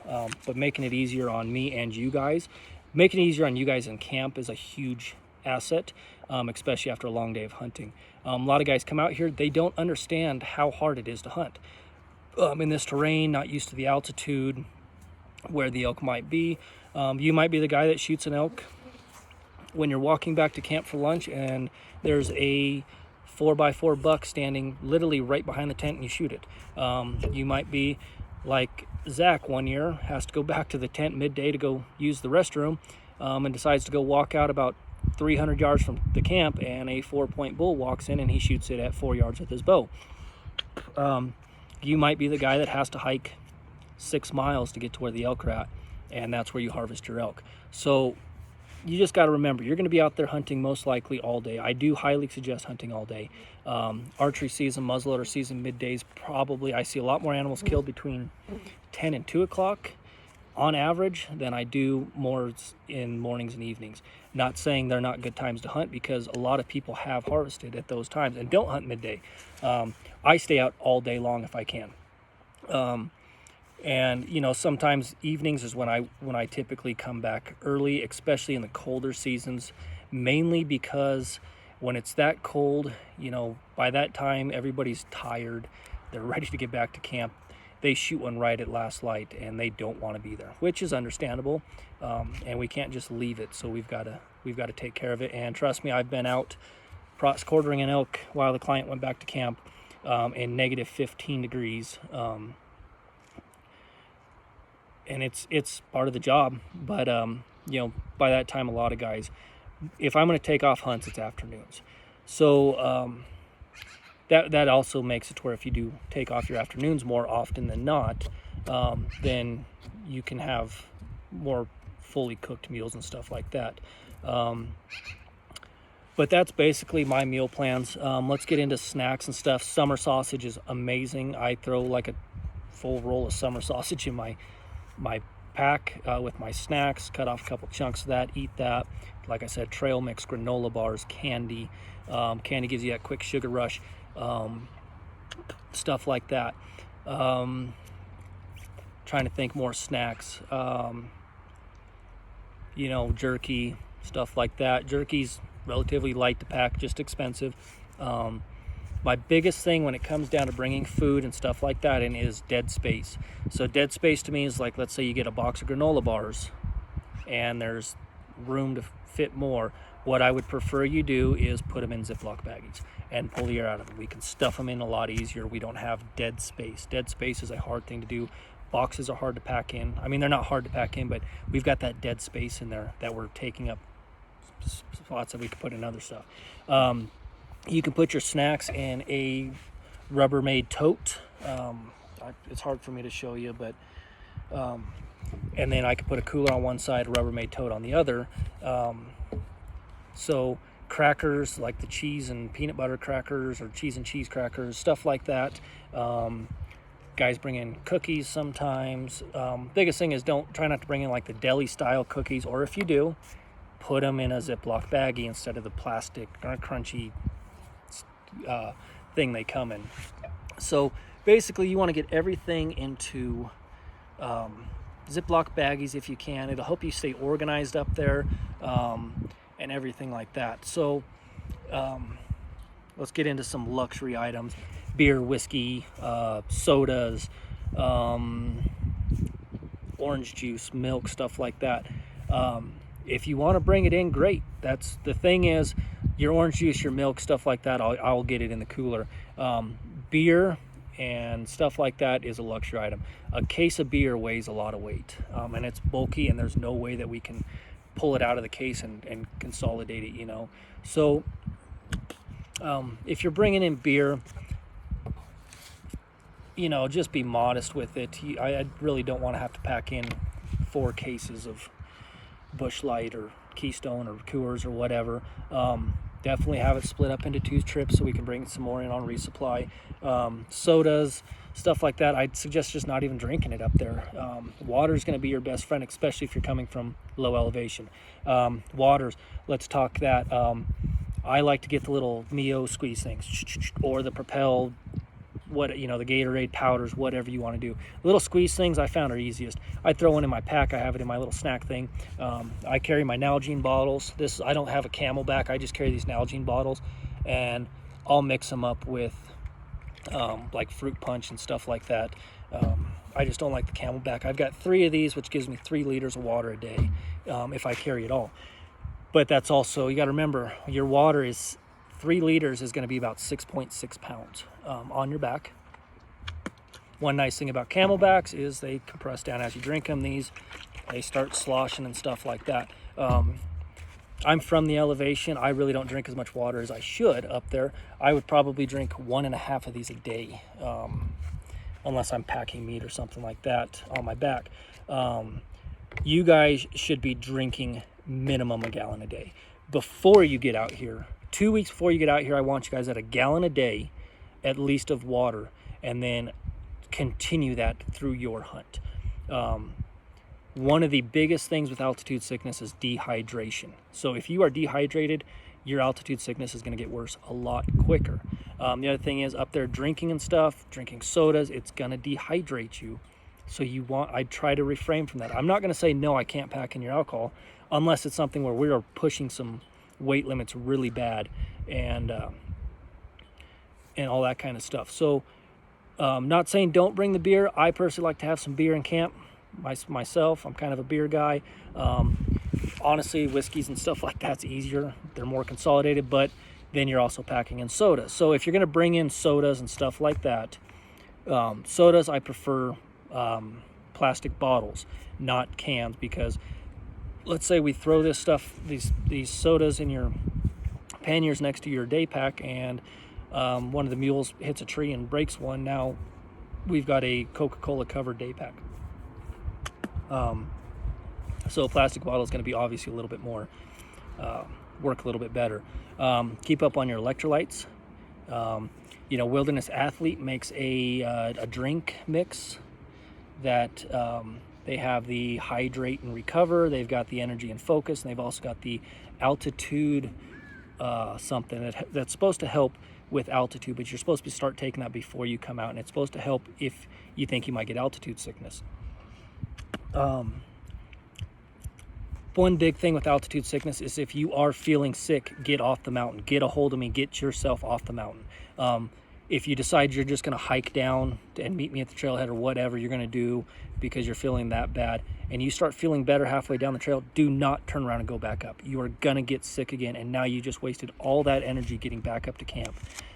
but making it easier on me and you guys, making it easier on you guys in camp is a huge asset, especially after a long day of hunting. A lot of guys come out here, they don't understand how hard it is to hunt. In this terrain, not used to the altitude, where the elk might be. You might be the guy that shoots an elk when you're walking back to camp for lunch and there's a 4x4 buck standing literally right behind the tent and you shoot it. You might be like Zach one year, has to go back to the tent midday to go use the restroom, and decides to go walk out about 300 yards from the camp, and a 4-point bull walks in and he shoots it at 4 yards with his bow. You might be the guy that has to hike 6 miles to get to where the elk are at, and that's where you harvest your elk. So you just got to remember, you're going to be out there hunting most likely all day. I do highly suggest hunting all day. Archery season, muzzleloader season, middays, probably I see a lot more animals killed between 10 and 2 o'clock on average than I do more in mornings and evenings. Not saying they're not good times to hunt, because a lot of people have harvested at those times and don't hunt midday. I stay out all day long if I can. And you know, sometimes evenings is when I typically come back early, especially in the colder seasons, mainly because when it's that cold, you know, by that time everybody's tired, they're ready to get back to camp. They shoot one right at last light and they don't want to be there, which is understandable. And we can't just leave it, so we've got to take care of it. And trust me, I've been out quartering an elk while the client went back to camp in negative 15 degrees. And it's part of the job, but you know, by that time a lot of guys, if I'm going to take off hunts, it's afternoons. So that also makes it to where if you do take off your afternoons more often than not, then you can have more fully cooked meals and stuff like that. But that's basically my meal plans. Let's get into snacks and stuff. Summer sausage is amazing. I throw like a full roll of summer sausage in my pack with my snacks, cut off a couple chunks of that, eat that. Like I said, trail mix, granola bars, candy. Candy gives you that quick sugar rush, stuff like that. Trying to think more snacks. You know, jerky, stuff like that. Jerky's relatively light to pack, just expensive. My biggest thing when it comes down to bringing food and stuff like that in is dead space. So dead space to me is like, let's say you get a box of granola bars and there's room to fit more. What I would prefer you do is put them in Ziploc baggies and pull the air out of them. We can stuff them in a lot easier. We don't have dead space. Dead space is a hard thing to do. Boxes are hard to pack in. I mean, they're not hard to pack in, but we've got that dead space in there that we're taking up spots that we could put in other stuff. You can put your snacks in a Rubbermaid tote. It's hard for me to show you, but and then I could put a cooler on one side, a Rubbermaid tote on the other. So crackers, like the cheese and peanut butter crackers or cheese and cheese crackers, stuff like that. Guys bring in cookies sometimes. Biggest thing is try not to bring in like the deli style cookies, or if you do, put them in a Ziploc baggie instead of the plastic or crunchy thing they come in. So basically you want to get everything into Ziploc baggies if you can. It'll help you stay organized up there, and everything like that. So let's get into some luxury items: beer, whiskey, sodas, orange juice, milk, stuff like that. If you want to bring it in, great. That's the thing is, your orange juice, your milk, stuff like that, I'll get it in the cooler. Beer and stuff like that is a luxury item. A case of beer weighs a lot of weight, and it's bulky, and there's no way that we can pull it out of the case and consolidate it, you know. So if you're bringing in beer, you know, just be modest with it. I really don't want to have to pack in 4 cases of Busch Light or Keystone or Coors or whatever. Definitely have it split up into 2 trips so we can bring some more in on resupply. Sodas, stuff like that, I'd suggest just not even drinking it up there. Water is going to be your best friend, especially if you're coming from low elevation. Waters, let's talk that. I like to get the little Mio squeeze things, or the Propel what, you know, the Gatorade powders, whatever you want to do. Little squeeze things I found are easiest. I throw one in my pack. I have it in my little snack thing. I carry my Nalgene bottles. I don't have a Camelback. I just carry these Nalgene bottles, and I'll mix them up with like fruit punch and stuff like that. I just don't like the Camelback. I've got 3 of these, which gives me 3 liters of water a day if I carry it all. But that's also, you got to remember, your water is 3 liters is going to be about 6.6 pounds on your back. One nice thing about Camelbacks is they compress down as you drink them. These, they start sloshing and stuff like that. I'm from the elevation. I really don't drink as much water as I should up there. I would probably drink 1.5 of these a day, unless I'm packing meat or something like that on my back. You guys should be drinking minimum a gallon a day. Before you get out here, 2 weeks before you get out here, I want you guys at a gallon a day, at least, of water, and then continue that through your hunt. One of the biggest things with altitude sickness is dehydration. So if you are dehydrated, your altitude sickness is going to get worse a lot quicker. The other thing is up there drinking and stuff, drinking sodas, it's going to dehydrate you. So I try to refrain from that. I'm not going to say, no, I can't pack in your alcohol, unless it's something where we are pushing some weight limits really bad and all that kind of stuff. So not saying don't bring the beer. I personally like to have some beer in camp. Myself, I'm kind of a beer guy. Honestly, whiskeys and stuff like that's easier. They're more consolidated, but then you're also packing in sodas. So if you're going to bring in sodas and stuff like that, sodas, I prefer plastic bottles, not cans, because let's say we throw this stuff, these sodas in your panniers next to your day pack, and one of the mules hits a tree and breaks one. Now we've got a Coca-Cola covered day pack. So a plastic bottle is going to be obviously a little bit more, work a little bit better. Keep up on your electrolytes. You know, Wilderness Athlete makes a drink mix that they have the hydrate and recover. They've got the energy and focus, and they've also got the altitude something that's supposed to help with altitude, but you're supposed to start taking that before you come out, and it's supposed to help if you think you might get altitude sickness. One big thing with altitude sickness is if you are feeling sick, get off the mountain. Get a hold of me. Get yourself off the mountain. If you decide you're just going to hike down and meet me at the trailhead or whatever you're going to do because you're feeling that bad, and you start feeling better halfway down the trail, do not turn around and go back up. You are going to get sick again, and now you just wasted all that energy getting back up to camp.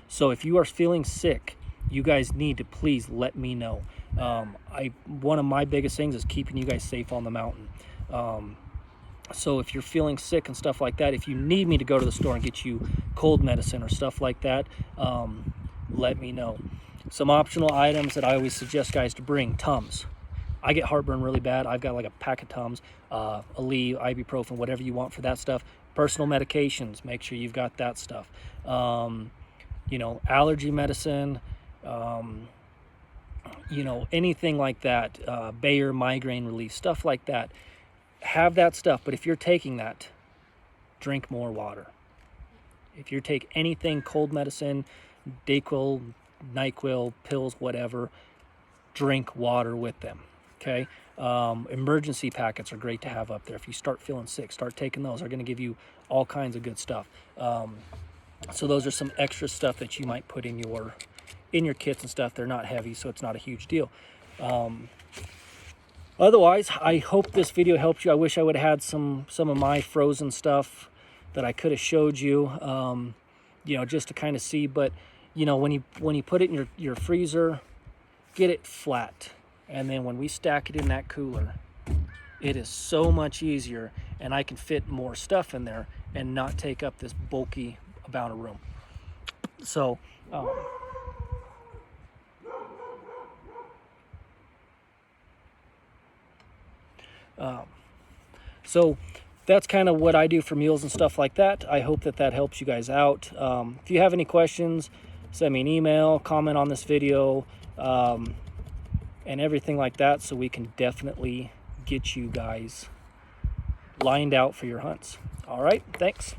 So if you are feeling sick, you guys need to please let me know. One of my biggest things is keeping you guys safe on the mountain. So if you're feeling sick and stuff like that, if you need me to go to the store and get you cold medicine or stuff like that, let me know. Some optional items that I always suggest guys to bring: Tums. I get heartburn really bad. I've got like a pack of Tums, Aleve, ibuprofen, whatever you want for that stuff. Personal medications, make sure you've got that stuff. You know, allergy medicine, you know, anything like that, Bayer migraine relief, stuff like that. Have that stuff, but if you're taking that, drink more water. If you take anything, cold medicine, Dayquil, NyQuil, pills, whatever, drink water with them, okay? Emergency packets are great to have up there. If you start feeling sick, start taking those. They're going to give you all kinds of good stuff. So those are some extra stuff that you might put in your kits and stuff. They're not heavy, so it's not a huge deal. Otherwise, I hope this video helped you. I wish I would have had some of my frozen stuff that I could have showed you, you know, just to kind of see. But, you know, when you put it in your freezer, get it flat. And then when we stack it in that cooler, it is so much easier, and I can fit more stuff in there and not take up this bulky amount of room. So, so that's kind of what I do for meals and stuff like that. I hope that helps you guys out. If you have any questions, send me an email, comment on this video, and everything like that, so we can definitely get you guys lined out for your hunts. All right, thanks.